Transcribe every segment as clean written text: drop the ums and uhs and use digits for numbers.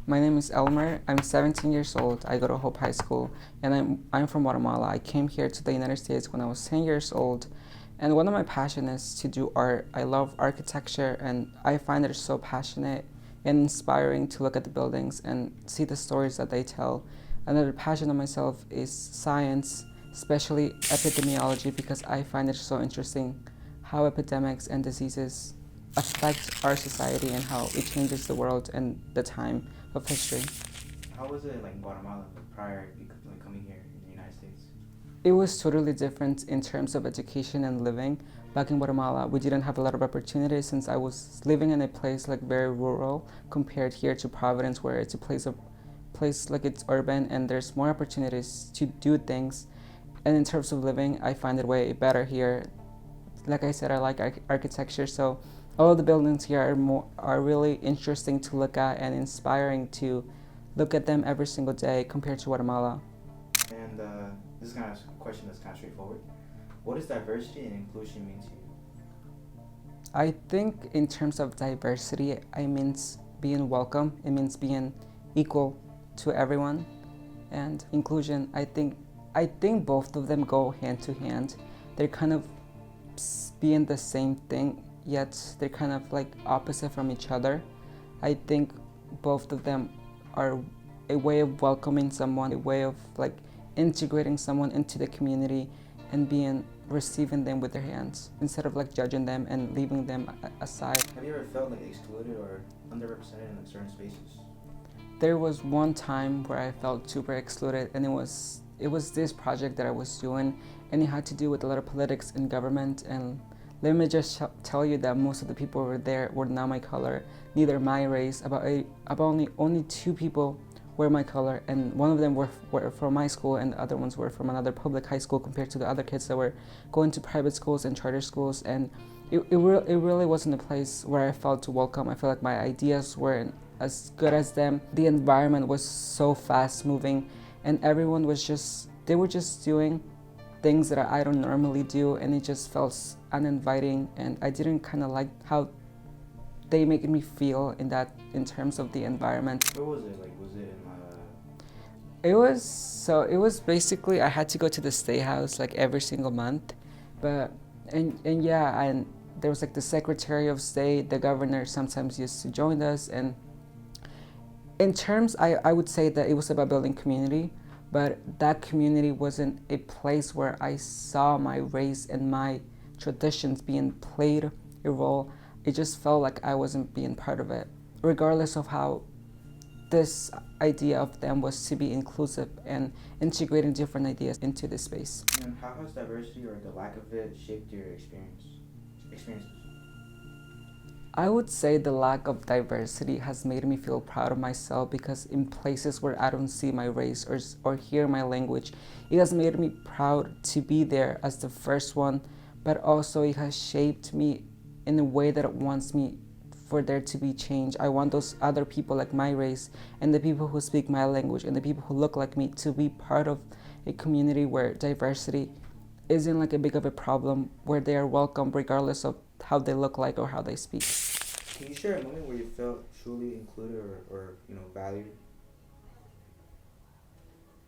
My name is Elmer. I'm 17 years old. I go to Hope High School, and I'm from Guatemala. I came here to the United States when I was 10 years old, and one of my passions is to do art. I love architecture, and I find it so passionate and inspiring to look at the buildings and see the stories that they tell. Another passion of myself is science, especially epidemiology, because I find it so interesting how epidemics and diseases affect our society and how it changes the world and the time of history. How was it like in Guatemala prior to like coming here in the United States? It was totally different in terms of education and living. Back in Guatemala, we didn't have a lot of opportunities since I was living in a place like very rural compared here to Providence, where it's a place like it's urban and there's more opportunities to do things. And in terms of living, I find it way better here. Like I said, I like architecture, so all of the buildings here are really interesting to look at and inspiring to look at them every single day compared to Guatemala. And this is kind of a question that's kind of straightforward. What does diversity and inclusion mean to you? I think in terms of diversity, it means being welcome. It means being equal to everyone, and inclusion. I think both of them go hand to hand. They're kind of being the same thing, yet they're kind of like opposite from each other. I think both of them are a way of welcoming someone, a way of like integrating someone into the community and being receiving them with their hands instead of like judging them and leaving them aside. Have you ever felt like excluded or underrepresented in like certain spaces? There was one time where I felt super excluded, and it was this project that I was doing, and it had to do with a lot of politics in government. And let me just tell you that most of the people were there were not my color, neither my race. About only two people were my color, and one of them were from my school, and the other ones were from another public high school compared to the other kids that were going to private schools and charter schools. And it really wasn't a place where I felt welcome. I felt like my ideas weren't as good as them. The environment was so fast moving, and everyone was they were just doing things that I don't normally do, and it just felt uninviting, and I didn't kind of like how they made me feel in terms of the environment. Where was it? Like, was it in It was basically I had to go to the state house like every single month, but and yeah, and there was like the secretary of state, the governor sometimes used to join us. And in terms, I would say that it was about building community, but that community wasn't a place where I saw my race and my traditions being played a role. It just felt like I wasn't being part of it, regardless of how this idea of them was to be inclusive and integrating different ideas into this space. and how has diversity or the lack of it shaped your experiences? I would say the lack of diversity has made me feel proud of myself, because in places where I don't see my race or hear my language, it has made me proud to be there as the first one, but also it has shaped me in a way that it wants me for there to be change. I want those other people like my race and the people who speak my language and the people who look like me to be part of a community where diversity isn't like a big of a problem, where they are welcome regardless of how they look like or how they speak. Can you share a moment where you felt truly included or valued?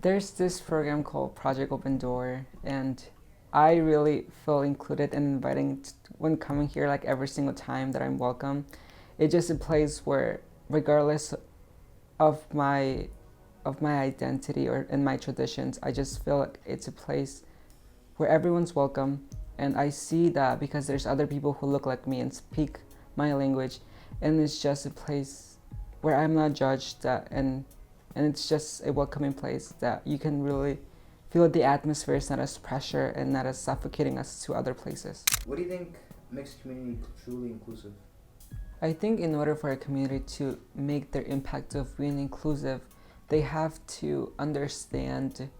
There's this program called Project Open Door, and I really feel included and inviting when coming here, like every single time that I'm welcome. It's just a place where, regardless of my identity or in my traditions, I just feel like it's a place where everyone's welcome. And I see that because there's other people who look like me and speak my language, and it's just a place where I'm not judged, and it's just a welcoming place that you can really feel the atmosphere is not as pressure and not as suffocating as to other places. What do you think makes a community truly inclusive? I think in order for a community to make their impact of being inclusive, they have to understand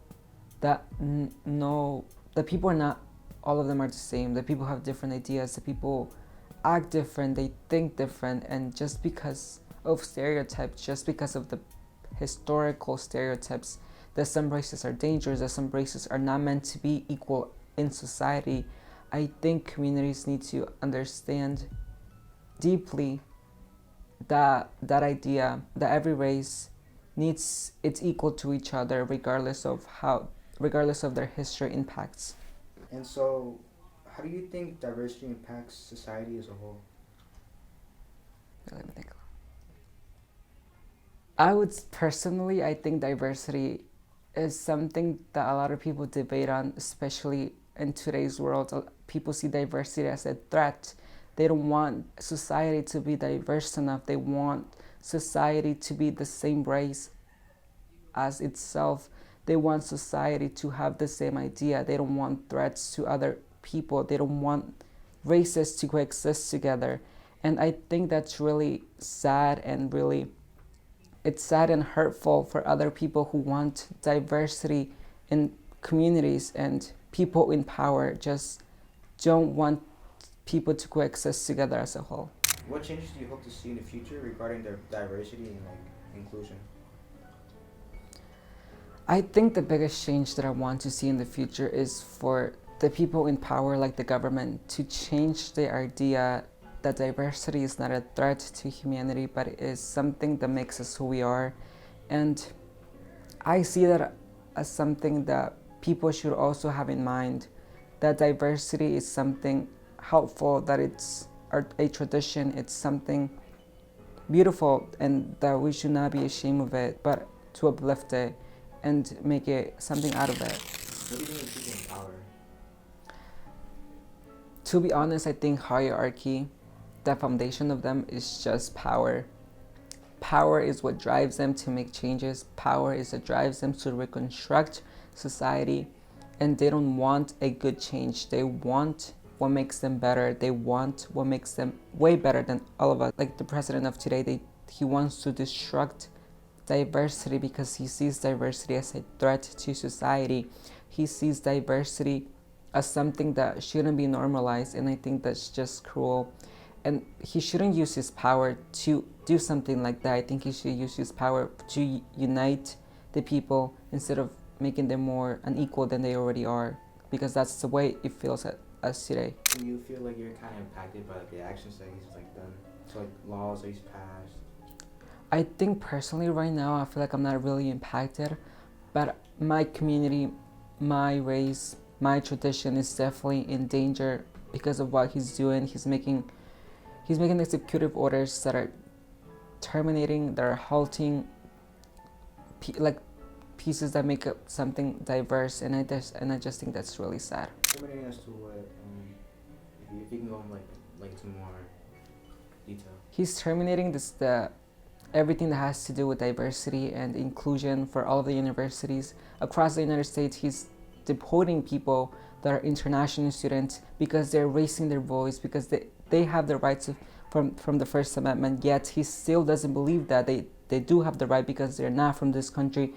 that the people are not all of them are the same. The people have different ideas. The people act different. They think different. And just because of stereotypes, just because of the historical stereotypes that some races are dangerous, that some races are not meant to be equal in society, I think communities need to understand deeply that idea that every race needs it's equal to each other regardless of their history impacts. And so, how do you think diversity impacts society as a whole? Let me think. I would personally, I think diversity is something that a lot of people debate on, especially in today's world. People see diversity as a threat. They don't want society to be diverse enough. They want society to be the same race as itself. They want society to have the same idea. They don't want threats to other people. They don't want races to coexist together. And I think that's really sad and really it's sad and hurtful for other people who want diversity in communities, and people in power just don't want people to coexist together as a whole. What changes do you hope to see in the future regarding diversity and inclusion? I think the biggest change that I want to see in the future is for the people in power, like the government, to change the idea that diversity is not a threat to humanity, but it is something that makes us who we are. And I see that as something that people should also have in mind, that diversity is something helpful, that it's a tradition, it's something beautiful, and that we should not be ashamed of it, but to uplift it and make it something out of it. What do you think of people in power? To be honest, I think hierarchy, the foundation of them is just power. Power is what drives them to make changes. Power is what drives them to reconstruct society. And they don't want a good change. They want what makes them better. They want what makes them way better than all of us. Like the president of today, he wants to destruct diversity because he sees diversity as a threat to society. He sees diversity as something that shouldn't be normalized, and I think that's just cruel. And he shouldn't use his power to do something like that. I think he should use his power to unite the people instead of making them more unequal than they already are, because that's the way it feels at us today. Do you feel like you're kind of impacted by the actions that he's done? So laws that he's passed? I think personally right now I feel like I'm not really impacted, but my community, my race, my tradition is definitely in danger because of what he's doing. He's making executive orders that are terminating, that are halting pieces that make up something diverse, and I just think that's really sad. Terminating as to what? If you can go into more detail. He's terminating everything that has to do with diversity and inclusion for all of the universities across the United States. He's deporting people that are international students because they're raising their voice, because they have the rights from the First Amendment, yet he still doesn't believe that they do have the right because they're not from this country.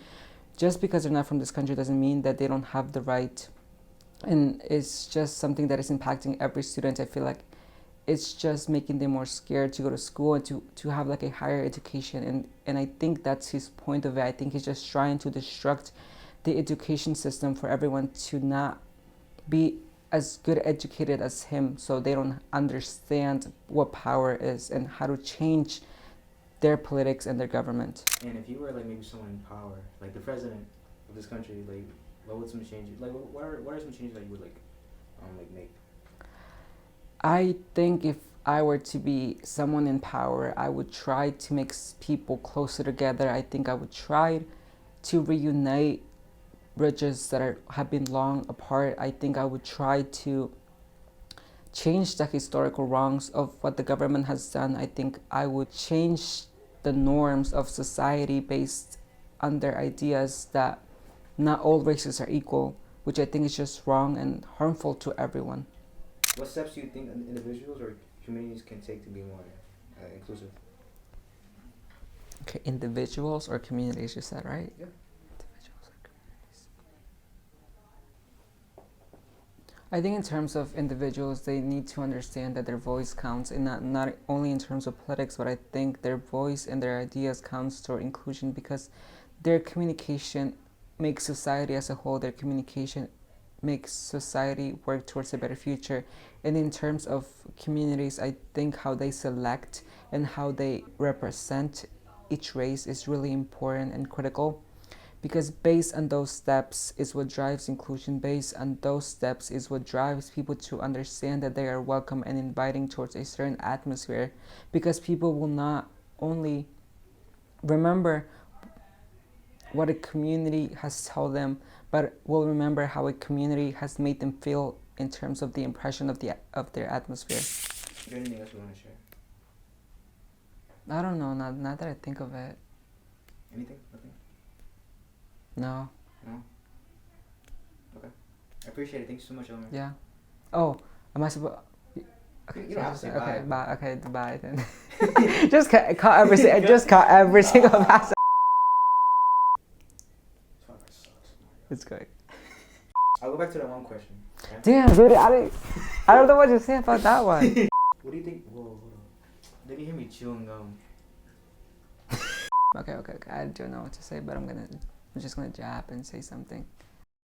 Just because they're not from this country doesn't mean that they don't have the right. And it's just something that is impacting every student. I feel like it's just making them more scared to go to school and to have like a higher education. And I think that's his point of it. I think he's just trying to destruct the education system for everyone to not be as good educated as him, so they don't understand what power is and how to change their politics and their government. And if you were maybe someone in power, like the president of this country, what would some changes? What are some changes that you would make? I think if I were to be someone in power, I would try to make people closer together. I think I would try to reunite bridges that have been long apart. I think I would try to change the historical wrongs of what the government has done. I think I would change the norms of society based on their ideas that not all races are equal, which I think is just wrong and harmful to everyone. What steps do you think individuals or communities can take to be more inclusive? Okay, individuals or communities, you said, right? Yeah. Individuals or communities. I think in terms of individuals, they need to understand that their voice counts, and not only in terms of politics, but I think their voice and their ideas counts toward inclusion, because their communication makes society as a whole, their communication make society work towards a better future. And in terms of communities, I think how they select and how they represent each race is really important and critical, because based on those steps is what drives inclusion. Based on those steps is what drives people to understand that they are welcome and inviting towards a certain atmosphere, because people will not only remember what a community has told them, but will remember how a community has made them feel in terms of the impression of their atmosphere. Is there anything else you want to share? I don't know, not that I think of it. Anything? Nothing? No. No? Okay. I appreciate it. Thank you so much, Elmer. Yeah. Oh, am I supposed? Okay, You don't have to say okay, bye. bye. Okay, bye then. Just cut every single pass. It's good. I'll go back to that one question. Okay? Damn, dude, I don't know what to say about that one. What do you think? Whoa, hold on. They can hear me chewing gum. Okay. I don't know what to say, but I'm just gonna jab and say something.